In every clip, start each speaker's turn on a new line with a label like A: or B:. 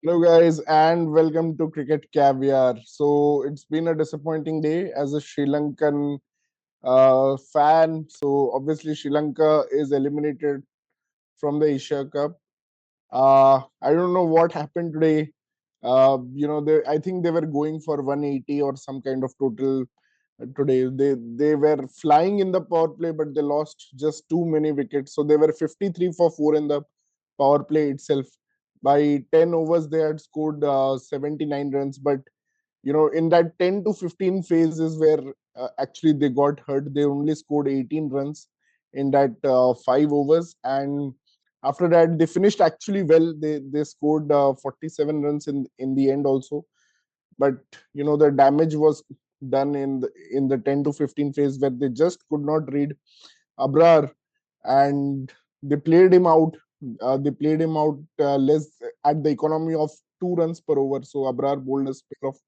A: Hello, guys, and welcome to Cricket Caviar. So, it's been a disappointing day as a Sri Lankan fan. So, obviously, Sri Lanka is eliminated from the Asia Cup. I don't know what happened today. I think they were going for 180 or some kind of total today. They were flying in the power play, but they lost just too many wickets. So they were 53 for 4 in the power play itself. By 10 overs, they had scored 79 runs. But in that 10 to 15 phase is where actually they got hurt. They only scored 18 runs in that 5 overs, and after that they finished actually well. They scored 47 runs in the end also, but the damage was done in the 10 to 15 phase where they just could not read Abrar, and they played him out. Less at the economy of 2 runs per over. So Abrar bowled a spell of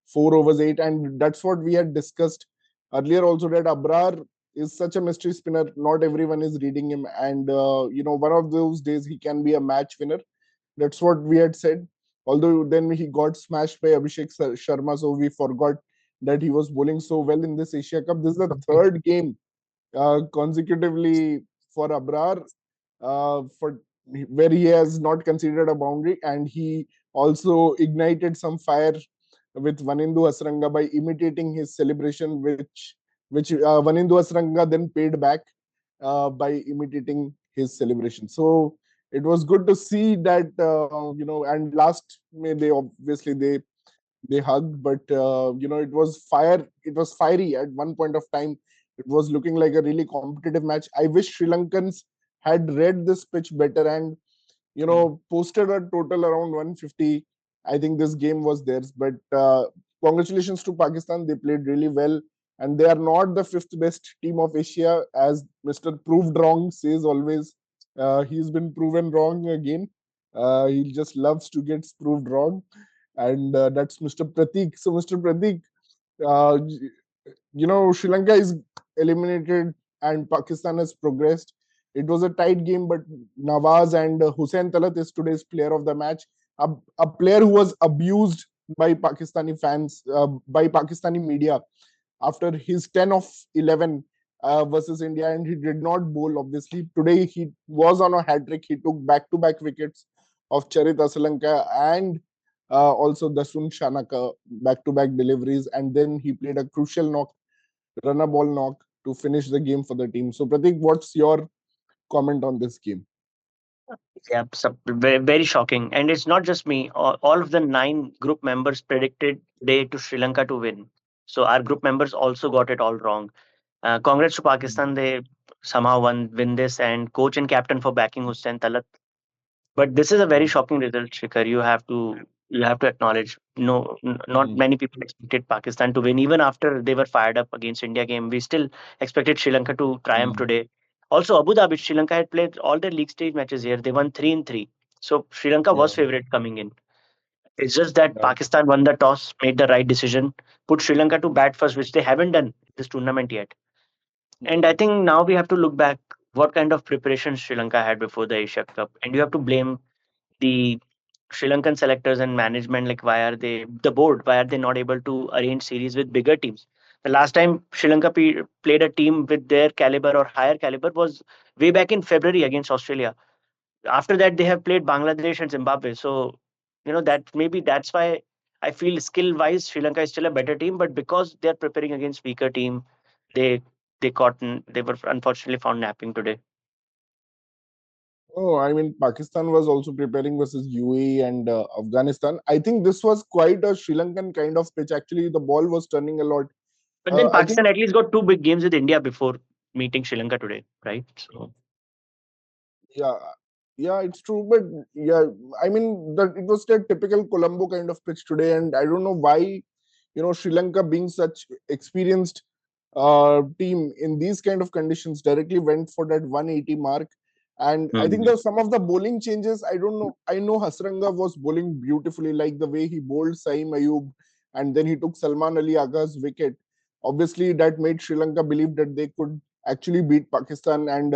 A: 4 overs 8, and that's what we had discussed earlier also, that Abrar is such a mystery spinner. Not everyone is reading him, and one of those days he can be a match winner. That's what we had said. Although then he got smashed by Abhishek Sharma, so we forgot that he was bowling so well in this Asia Cup. This is the third game consecutively for Abrar, for where he has not considered a boundary, and he also ignited some fire with Vanindu Asranga by imitating his celebration, which Vanindu Asranga then paid back by imitating his celebration. So it was good to see that, and last May they obviously they hugged, but it was fire. It was fiery at one point of time. It was looking like a really competitive match. I wish Sri Lankans had read this pitch better and posted a total around 150. I think this game was theirs. But congratulations to Pakistan. They played really well. And they are not the fifth best team of Asia, as Mr. Proved Wrong says always. He's been proven wrong again. He just loves to get proved wrong. And that's Mr. Pratik. So, Mr. Pratik, uh, Sri Lanka is eliminated and Pakistan has progressed. It was a tight game, but Nawaz and Hussain Talat is today's player of the match. A player who was abused by Pakistani fans, by Pakistani media after his 10 of 11 versus India, and he did not bowl. Obviously, today he was on a hat trick. He took back-to-back wickets of Charit Asalanka and also Dasun Shanaka, back-to-back deliveries, and then he played a crucial knock, run a ball knock to finish the game for the team. So, Pratik, what's your comment on this game?
B: Yeah, very shocking. And it's not just me. All of the nine group members predicted today to Sri Lanka to win. So our group members also got it all wrong. Congrats to Pakistan. They somehow win this, and coach and captain for backing Hussain Talat. But this is a very shocking result, Shikhar. You have to acknowledge. No, not many people expected Pakistan to win, even after they were fired up against India game. We still expected Sri Lanka to triumph today. Also, Abu Dhabi, Sri Lanka had played all their league stage matches here. They won 3-3. So Sri Lanka was
A: Yeah,
B: favorite coming in. It's just that
A: yeah.
B: Pakistan won the toss, made the right decision, put Sri Lanka to bat first, which they haven't done this tournament yet. And I think now we have to look back what kind of preparation Sri Lanka had before the Asia Cup. And you have to blame the Sri Lankan selectors and management, like the board, why are they not able to arrange series with bigger teams? The last time Sri Lanka played a team with their caliber or higher caliber was way back in February against Australia. After that, they have played Bangladesh and Zimbabwe. So, that maybe that's why I feel skill wise, Sri Lanka is still a better team, but because they're preparing against weaker team, they they were unfortunately found napping today.
A: Oh, I mean, Pakistan was also preparing versus UAE and Afghanistan. I think this was quite a Sri Lankan kind of pitch. Actually, the ball was turning a lot.
B: But then
A: I think,
B: Pakistan at least got two big games with India before meeting Sri Lanka today, right? So
A: yeah, yeah, it's true. But yeah, I mean, that it was a typical Colombo kind of pitch today, and I don't know why, Sri Lanka being such experienced team in these kind of conditions directly went for that 180 mark. And I think
B: Mhm.
A: there's some of the bowling changes. I don't know. I know Hasranga was bowling beautifully, like the way he bowled Saim Ayub, and then he took Salman Ali Agha's wicket. Obviously, that made Sri Lanka believe that they could actually beat Pakistan, and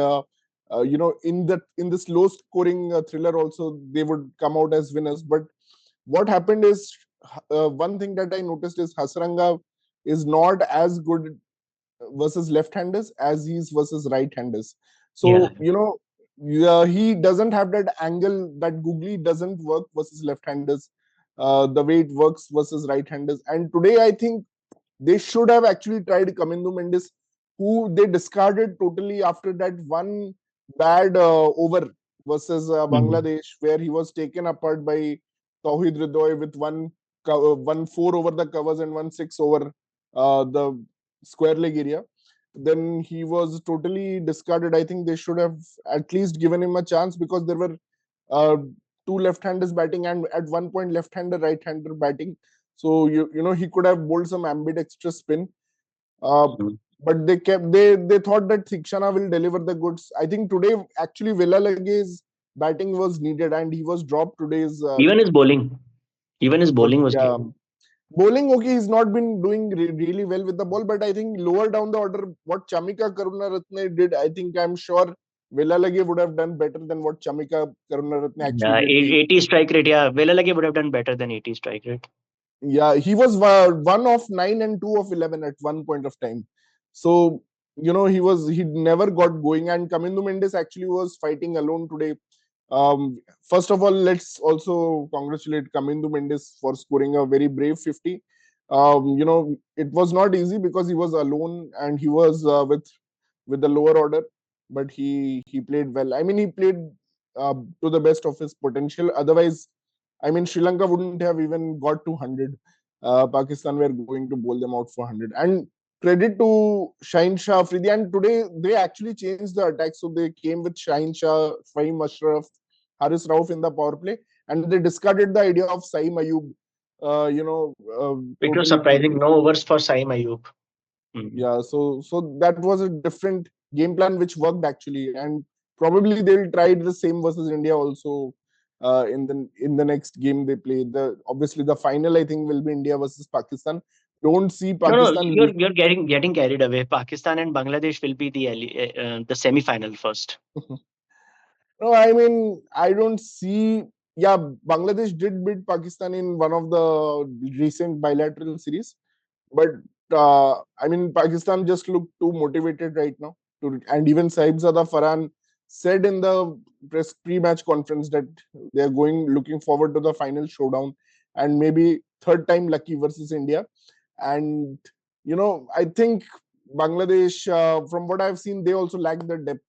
A: in this low scoring thriller also they would come out as winners. But what happened is, one thing that I noticed is Hasranga is not as good versus left-handers as he is versus right-handers.
B: Yeah.
A: So yeah, he doesn't have that angle that googly doesn't work versus left-handers, the way it works versus right-handers. And today, I think they should have actually tried Kamindu Mendis, who they discarded totally after that one bad over versus
B: Mhm.
A: Bangladesh, where he was taken apart by Tauhid Ridoy with one four over the covers and one six over the square leg area. Then he was totally discarded. I think they should have at least given him a chance, because there were uh, two left-handers batting and at one point left-hander, right-hander batting. So he could have bowled some ambidextrous spin. Uh,
B: Mhm.
A: but they thought that Thikshana will deliver the goods. I think today actually Villalage's batting was needed and he was dropped today's.
B: Even his bowling, even his
A: But
B: bowling was
A: yeah,
B: good.
A: bowling, okay, he's not been doing really well with the ball. But I think lower down the order, what Chamika Karunaratne did, I think I'm sure Villalage would have done better than what Chamika Karunaratne actually
B: Yeah,
A: did.
B: 80 strike rate. Yeah, Velalage would have done better than 80 strike rate.
A: Yeah, he was one of nine and two of 11 at one point of time. So he never got going, and Kamindu Mendes actually was fighting alone today. First of all, let's also congratulate Kamindu Mendes for scoring a very brave 50. It was not easy because he was alone and he was with the lower order, but he played well. I mean, he played to the best of his potential. Otherwise, I mean, Sri Lanka wouldn't have even got to 100. Pakistan were going to bowl them out for 100. And credit to Shaheen Shah Afridi. And today they actually changed the attack. So they came with Shaheen Shah, Fahim Ashraf, Haris Rauf in the power play. And they discarded the idea of Saeem Ayub.
B: It was
A: Totally
B: surprising.
A: taking.
B: No overs for Saim Ayub. Mhm.
A: Yeah, so that was a different game plan which worked actually, and probably they'll try the same versus India also in the next game they play. The obviously the final I think will be India versus Pakistan. Don't see
B: No, no,
A: Pakistan
B: you're getting carried away. Pakistan and Bangladesh will be the semi-final first.
A: losing. No, I mean, I don't see. Yeah, Bangladesh did beat Pakistan in one of the recent bilateral series, but I mean, Pakistan just look too motivated right now. And even Saibzada Farhan said in the press pre-match conference that they are looking forward to the final showdown, and maybe third time lucky versus India. And I think Bangladesh, from what I've seen, they also lack the depth,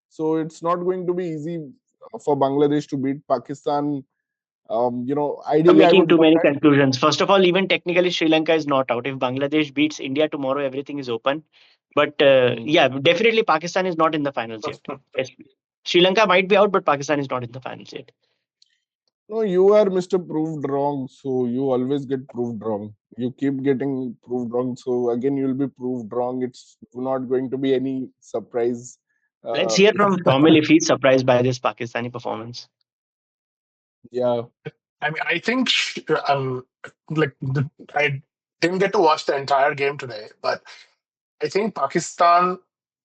A: so it's not going to be easy for Bangladesh to beat Pakistan.
B: I'm
A: Ideally, I
B: making
A: would
B: too
A: want
B: many
A: that.
B: conclusions. First of all, even technically, Sri Lanka is not out. If Bangladesh beats India tomorrow, everything is open. But
A: Hmm.
B: yeah, definitely Pakistan is not in the finals yet. Yes. Sri Lanka might be out, but Pakistan is not in the finals yet.
A: No, you are Mr. Proved Wrong, so you always get proved wrong. You keep getting proved wrong, so again you'll be proved wrong. It's not going to be any surprise.
B: Let's hear
A: If
B: from Tomil if he's surprised by this Pakistani performance.
A: yeah,
C: I mean, I think like I didn't get to watch the entire game today, but I think Pakistan.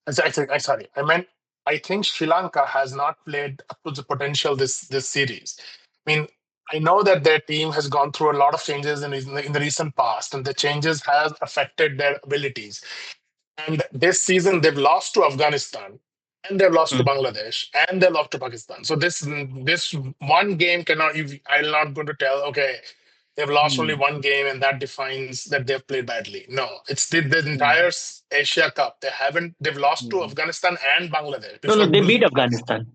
C: Sorry, I meant I think Sri Lanka has not played up to the potential this series. I mean, I know that their team has gone through a lot of changes in the recent past, and the changes has affected their abilities. And this season, they've lost to Afghanistan, and they've lost to
B: Mm.
C: Bangladesh, and they lost to Pakistan. So this one game cannot. I'm not going to tell. Okay, they've lost only
A: hmm,
C: one game, and that defines that they've played badly. No, it's the
A: hmm,
C: entire Asia Cup. They haven't. They've lost to
A: hmm,
C: Afghanistan and Bangladesh
B: No, no,
C: before
B: they beat
C: losing.
B: Afghanistan.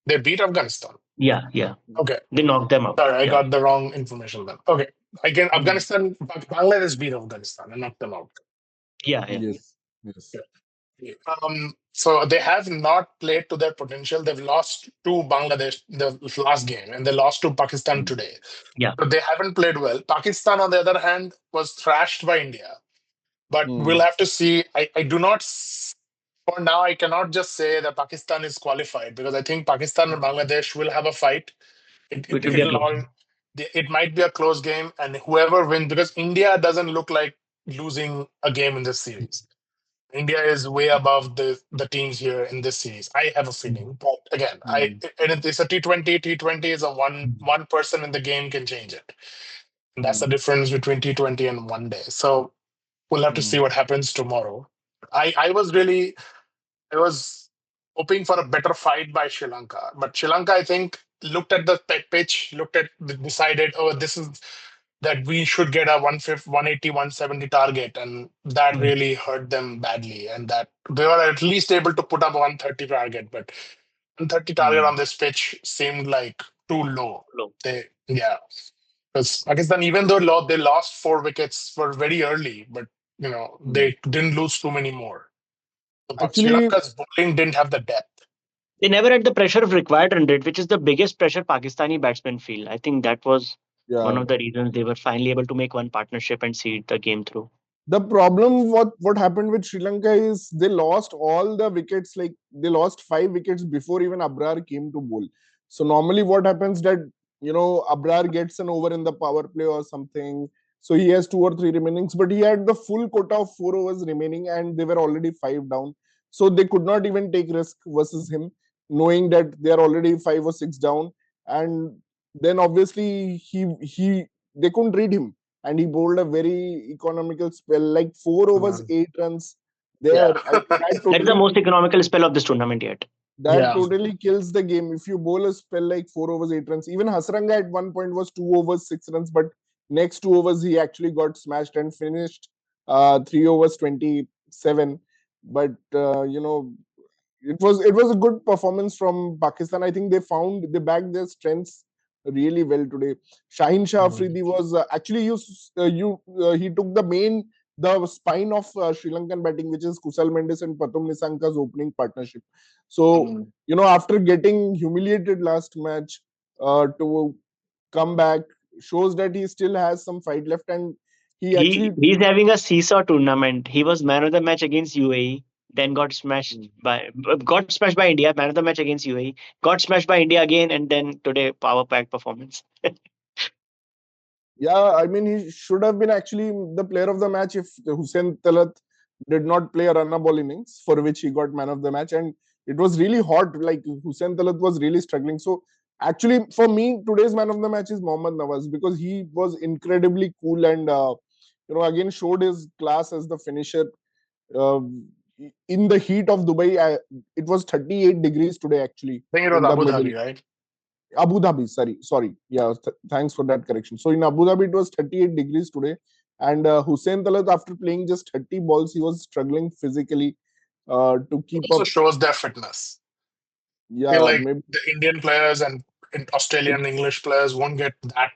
C: They beat Afghanistan.
B: Yeah, yeah.
C: Okay,
B: They knocked them out.
C: sorry, I
B: Yeah.
C: got the wrong information then. Okay, again,
A: hmm.
C: Afghanistan, Bangladesh beat Afghanistan and knocked them out.
B: Yeah, yeah.
A: Yes, yes.
C: So they have not played to their potential. They've lost to Bangladesh the last game, and they lost to Pakistan
A: Hmm,
C: today.
B: Yeah.
C: So they haven't played well. Pakistan, on the other hand, was thrashed by India. But we'll
A: hmm,
C: have to see. I do not. For now, I cannot just say that Pakistan is qualified because I think Pakistan and Bangladesh will have a fight.
B: It will be a
C: It'll
B: close
C: all.
B: one.
C: It might be a close game, and whoever wins, because India doesn't look like losing a game in this series. India is way above the teams here in this series. I have a feeling, but again, it's a T20. T20 is a one person in the game can change it, and that's the difference between T20 and one day. So we'll have to see what happens tomorrow. I was hoping for a better fight by Sri Lanka, but Sri Lanka, I think, looked at the pitch, decided, oh, this is that we should get a 150, 180, 170 target, and that really hurt them badly. And that they were at least able to put up a 130 target, but 130 target on this pitch seemed like too low.
B: Low.
C: Because Pakistan, even though they lost 4 wickets for very early, but they didn't lose too many more. But Sri
A: Actually,
C: Lanka's bowling didn't have the depth.
B: They never had the pressure of required run rate, which is the biggest pressure Pakistani batsmen feel. I think that was one
A: yeah.
B: of the reasons they were finally able to make one partnership and see the game through.
A: The problem what happened with Sri Lanka is they lost all the wickets, like they lost 5 wickets before even Abrar came to bowl. So normally what happens that Abrar gets an over in the power play or something, so he has 2 or 3 remainings, but he had the full quota of 4 overs remaining and they were already 5 down, so they could not even take risk versus him, knowing that they are already 5 or 6 down. And then obviously he they couldn't read him, and he bowled a very economical spell, like 4 overs, 8 runs. There,
C: Yeah.
A: that
B: That's the
A: totally
B: most economical spell of this tournament yet.
C: Yeah.
A: kills the game. If you bowl a spell like 4 overs, 8 runs, even Hasranga at one point was 2 overs, 6 runs, but next 2 overs he actually got smashed and finished 3 overs, 27. But it was a good performance from Pakistan. I think they backed their strengths really well today. Shaheen Shah Afridi was actually he took the spine of Sri Lankan batting, which is Kusal Mendes and Pathum Nissanka's opening partnership. So after getting humiliated last match, to come back shows that he still has some fight left, and he actually
B: He's having a seesaw tournament. He was man of the match against UAE, then got smashed by India, man of the match against UAE, got smashed by India again, and then today power pack performance.
A: Yeah, I mean, he should have been actually the player of the match if Hussein Talat did not play a run ball innings, for which he got man of the match. And it was really hot. Like Hussein Talat was really struggling. So actually, for me, today's man of the match is Mohammad Nawaz, because he was incredibly cool and again showed his class as the finisher. Uh, in the heat of Dubai, it was 38 degrees today actually
C: I think it was
A: in the
C: Abu
A: middle.
C: Dhabi, right?
A: Abu Dhabi, sorry. Yeah, thanks for that correction. So in Abu Dhabi, it was 38 degrees today. And Hussein Talat, after playing just 30 balls, he was struggling physically to
C: It
A: keep
C: also
A: up.
C: shows their fitness. I feel
A: Yeah,
C: like
A: maybe.
C: the Indian players and Australian English players won't get that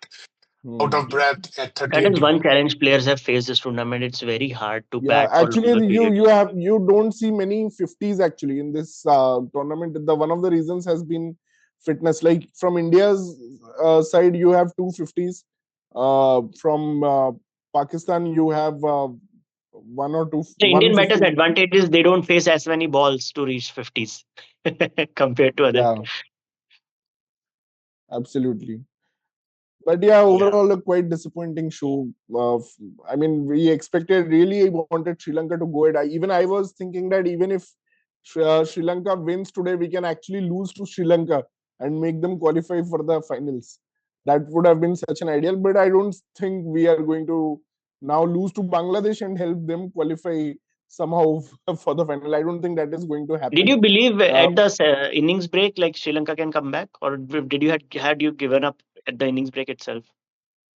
C: out of
A: Hmm.
C: breath at
B: That
C: 38
B: is one
C: degrees.
B: challenge players have faced this tournament. It's very hard to
A: Yeah,
B: bat for longer
A: actually,
B: periods.
A: you don't see many 50s actually in this tournament. The one of the reasons has been fitness. Like from India's side, you have 250s. From Pakistan, you have one or two
B: The Indian batters'
A: 150.
B: advantage is they don't face as many balls to reach 50s compared to others.
A: Yeah, absolutely. But yeah,
B: Yeah.
A: overall a quite disappointing show. I mean, we expected, really wanted Sri Lanka to go ahead. Even I was thinking that even if Sri Lanka wins today, we can actually lose to Sri Lanka and make them qualify for the finals. That would have been such an ideal, but I don't think we are going to now lose to Bangladesh and help them qualify somehow for the final. I don't think that is going to
B: Did
A: happen.
B: you believe
A: Uh,
B: at the innings break, like Sri Lanka can come back, or did you had you given up at the innings break itself?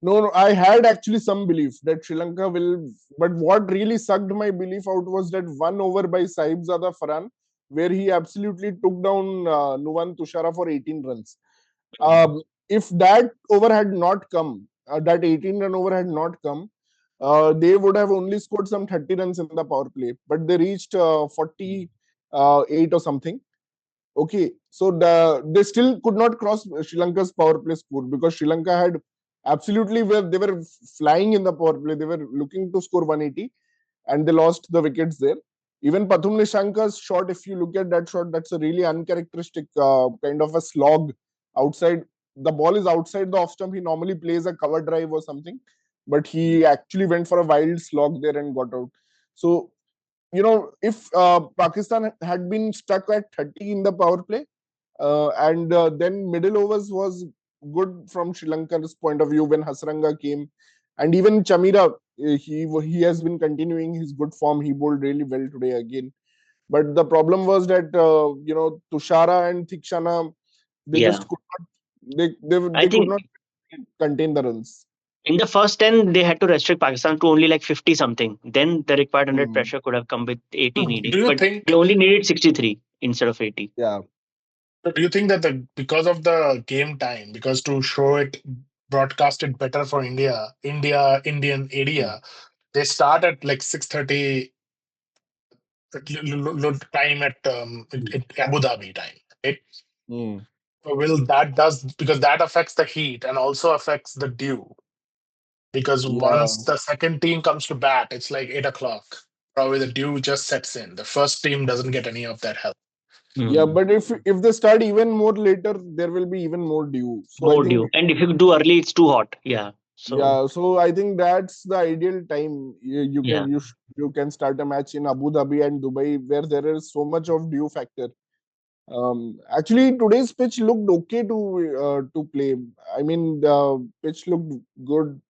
A: No, I had actually some belief that Sri Lanka will, but what really sucked my belief out was that one over by Sahibzada Farhan, where he absolutely took down Nuwan Tushara for 18 runs. If that over had not come, that 18-run over had not come, they would have only scored some 30 runs in the power play, but they reached 48 or something. Okay, so they still could not cross Sri Lanka's power play score, because Sri Lanka had absolutely they were flying in the power play. They were looking to score 180, and they lost the wickets there. Even Pathum Nishanka's shot, if you look at that shot, that's a really uncharacteristic kind of a slog outside. The ball is outside the off stump. He normally plays a cover drive or something, but he actually went for a wild slog there and got out. So if Pakistan had been stuck at 30 in the power play, and then middle overs was good from Sri Lanka's point of view when Hasranga came, and even Chamira, he has been continuing his good form. He bowled really well today again. But the problem was that Tushara and Thikshana, they
B: Yeah,
A: just could not, they
B: I
A: could
B: think
A: not contain the runs.
B: in the first 10, they had to restrict Pakistan to only like 50 something. Then the required 100
A: Hmm.
B: pressure could have come with 80
C: Do
B: needing.
C: you
B: But they
C: think?
B: only needed 63 instead of 80.
A: Yeah.
C: Do you think that because of the game time, because to show it, broadcast it better for Indian area, they start at like 6:30 time at Abu Dhabi time, right?
A: Hmm.
C: So will that does because that affects the heat and also affects the dew. Because
A: Yeah.
C: once the second team comes to bat, it's like 8 o'clock. Probably the dew just sets in. The first team doesn't get any of that help.
A: Yeah,
B: Hmm.
A: but if they start even more later, there will be even more dew. So I
B: More
A: think
B: due. And if you do early, it's too hot. Yeah. So,
A: yeah, so I think that's the ideal time.
B: yeah.
A: You can start a match in Abu Dhabi and Dubai where there is so much of dew factor. Actually, today's pitch looked okay to play. I mean, the pitch looked good.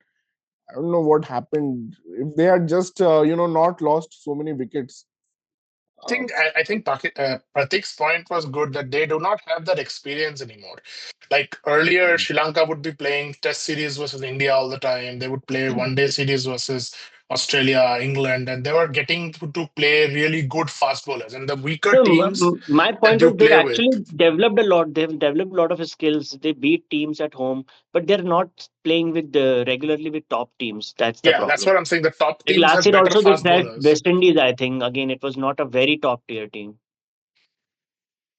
A: I don't know what happened. If they had just not lost so many wickets. Uh,
C: I think Pratik's point was good that they do not have that experience anymore. Like earlier, Sri Lanka would be playing Test series versus India all the time. They would play one day series versus Australia, England, and they were getting to play really good fast bowlers. And the weaker
B: So
C: teams
B: my
C: that
B: point
C: you
B: is they've
C: play with,
B: actually developed a lot. They've developed a lot of skills. They beat teams at home, but they're not playing with regularly with top teams. That's the
C: yeah, that's
B: problem.
C: what I'm saying. The top
B: Like
C: teams
B: last
C: have
B: year
C: better
B: also they
C: fast
B: tried
C: bowlers.
B: West Indies. I think again it was not a very top tier team.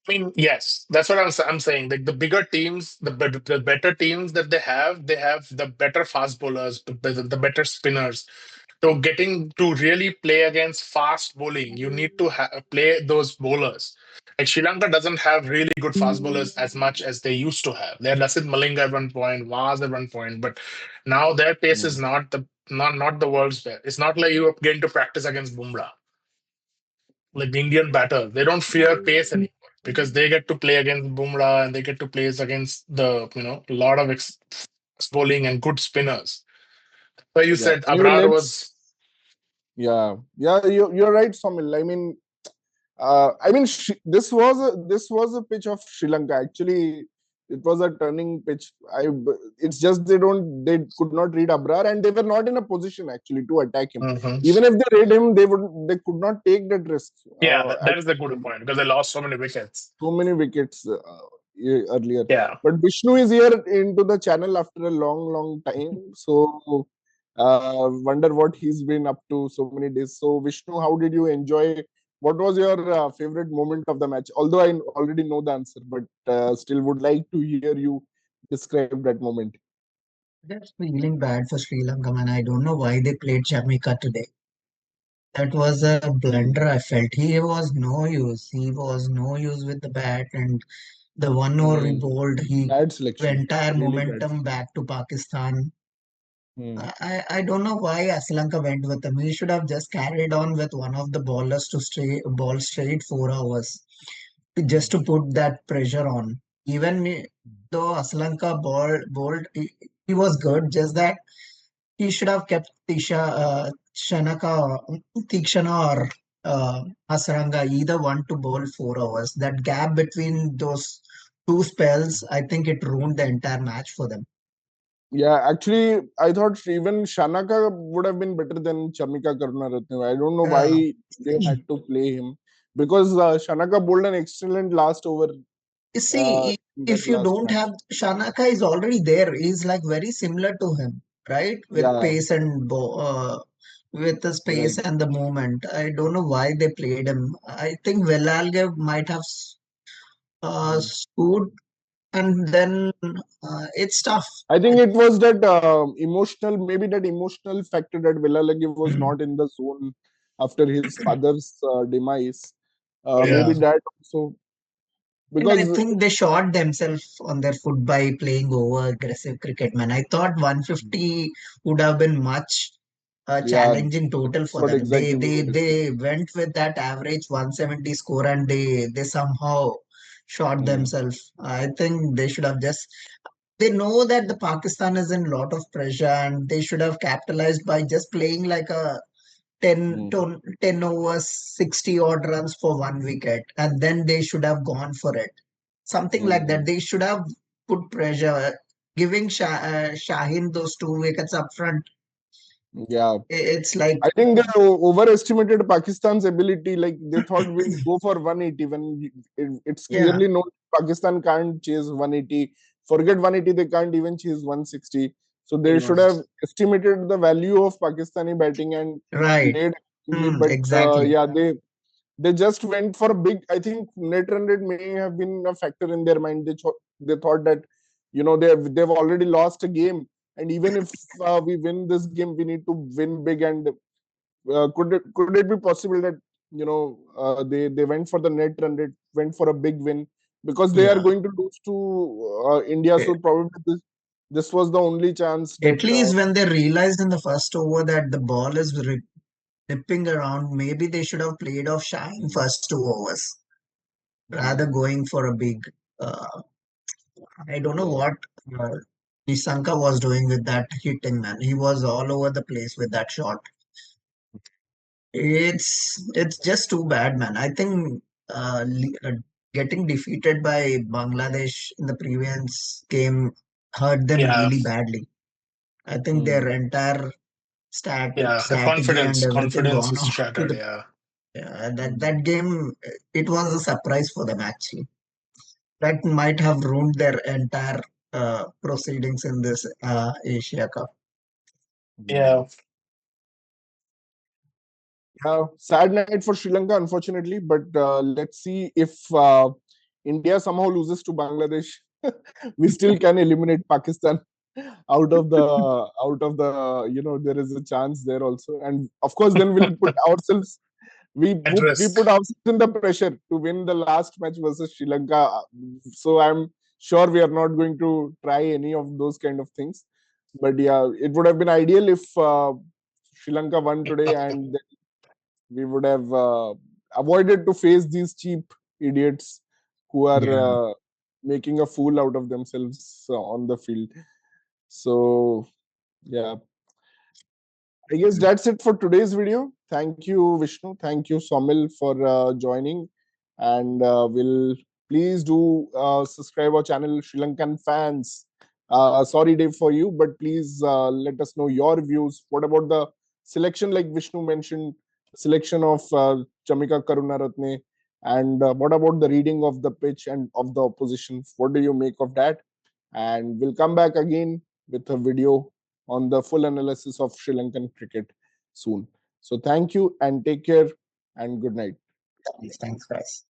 C: I mean, yes, that's what I'm saying. Like the bigger teams, the better teams that they have the better fast bowlers, the better spinners. So getting to really play against fast bowling, you need to play those bowlers. Like Sri Lanka doesn't have really good fast bowlers as much as they used to have. They had Lasit Malinga at one point, Vaz at one point, but now their pace is not the world's best. It's not like you are getting to practice against Bumrah, like the Indian batters. They don't fear pace anymore because they get to play against Bumrah and they get to play against the a lot of bowling and good spinners. So you
A: yeah.
C: said
A: Anyway,
C: Abrar was.
A: yeah. You're right, Somil. This was a pitch of Sri Lanka. Actually, it was a turning pitch. It's just they could not read Abrar and they were not in a position actually to attack him.
C: Mhm.
A: Even if they read him, they could not take that risk.
C: Yeah, that is a good point because they lost so many wickets.
A: So many wickets earlier.
C: Yeah.
A: But Vishnu is here into the channel after a long time. So wonder what he's been up to so many days. So Vishnu, how did you enjoy? What was your favorite moment of the match? Although I already know the answer, but still would like to hear you describe that moment.
D: Just feeling bad for Sri Lanka, man. I don't know why they played Chamika today. That was a
A: Hmm.
D: blunder, I felt. He was no use. He was no use with the bat, and the one over he
A: Hmm.
D: bowled, he
A: Bad
D: gave
A: selection.
D: entire
A: Really bad
D: momentum
A: selection.
D: back to Pakistan.
A: Hmm.
D: I don't know why Sri Lanka went with him. He should have just carried on with one of the bowlers to ball straight 4 hours, just to put that pressure on. Even though Sri Lanka bowled, he was good. Just that he should have kept Shanaka, Tikshana or Hasaranga, either one to bowl 4 hours. That gap between those two spells, I think it ruined the entire match for them.
A: Yeah, actually, I thought even Shanaka would have been better than Chamika Karunaratne. I don't know
D: Uh,
A: why they had to play him because Shanaka bowled an excellent last over
D: you see,
A: in that
D: if you
A: last
D: don't
A: match.
D: have Shanaka is already there. He's like very similar to him, right? With
A: Yeah,
D: pace and with the space
A: right.
D: and the movement. I don't know why they played him. I think Velalge might have
A: Hmm.
D: scored, and then it's tough.
A: I think it was that emotional, maybe that emotional factor that Villalagi was not in the zone after his father's demise.
C: Yeah.
A: Maybe that also
D: And I
A: because
D: think they shot themselves on their foot by playing over aggressive cricket, man. I thought 150 would have been much. challenging total
A: that's
D: for
A: what
D: them. They
A: exactly we
D: they
A: were
D: they
A: discussing.
D: went with that average 170 score and they somehow shot
A: Hmm.
D: themselves. I think they should have just they know that the Pakistan is in a lot of pressure and they should have capitalized by just playing like a 10,
A: Hmm.
D: 10, 10 overs, 60 odd runs for one wicket, and then they should have gone for it. Something like that.
A: Hmm.
D: They should have put pressure, giving Shaheen those two wickets up front.
A: Yeah.
D: It's like,
A: I think they overestimated Pakistan's ability. Like they thought we'll go for 180 when it's
D: yeah,
A: clearly known Pakistan can't chase 180. Forget 180, they can't even chase 160. So they should have
D: yes,
A: estimated the value of Pakistani batting and
D: right.
A: played accordingly. But
D: Exactly.
A: yeah, they just went for a big. I think net run rate may have been a factor in their mind. They thought that they've already lost a game, and even if we win this game, we need to win big. And could it be possible that they went for the net run rate, went for a big win because they are
D: Yeah.
A: going to lose to India.
D: A-
A: So probably this was the only chance that
D: At least when they realized in the first over that the ball is ripping around, maybe they should have played off Shine first 2 overs rather
A: mm,
D: going for a big. Uh, I don't know
A: yeah.
D: what uh, Nisanka was doing with that hitting, man. He was all over the place with that shot. It's just too bad, man. I think getting defeated by Bangladesh in the previous game hurt them
C: Yeah,
D: really badly. I think their
A: Mm,
D: entire
C: yeah. The
D: strategy and everything
C: confidence
D: gone
C: is
D: off to
C: shattered.
D: the
C: Yeah,
D: that game. It was a surprise for them actually. That might have ruined their entire proceedings in this Asia Cup.
C: yeah,
A: mm. Sad night for Sri Lanka, unfortunately. But let's see if India somehow loses to Bangladesh, we still can eliminate Pakistan out of the. There is a chance there also, and of course, then we'll put ourselves.
C: at
A: We
C: risk.
A: put ourselves in the pressure to win the last match versus Sri Lanka. So I'm sure we are not going to try any of those kind of things. But yeah, it would have been ideal if Sri Lanka won today, and we would have avoided to face these cheap idiots who are
D: Yeah.
A: making a fool out of themselves on the field. So yeah, I guess that's it for today's video. Thank you, Vishnu. Thank you, Somil, for joining. And will please do subscribe our channel, Sri Lankan fans. Sorry, Dave, for you, but please let us know your views. What about the selection, like Vishnu mentioned, selection of Chamika Karunaratne? And what about the reading of the pitch and of the opposition? What do you make of that? And we'll come back again with a video on the full analysis of Sri Lankan cricket soon. So thank you and take care and good night.
D: Thanks, guys.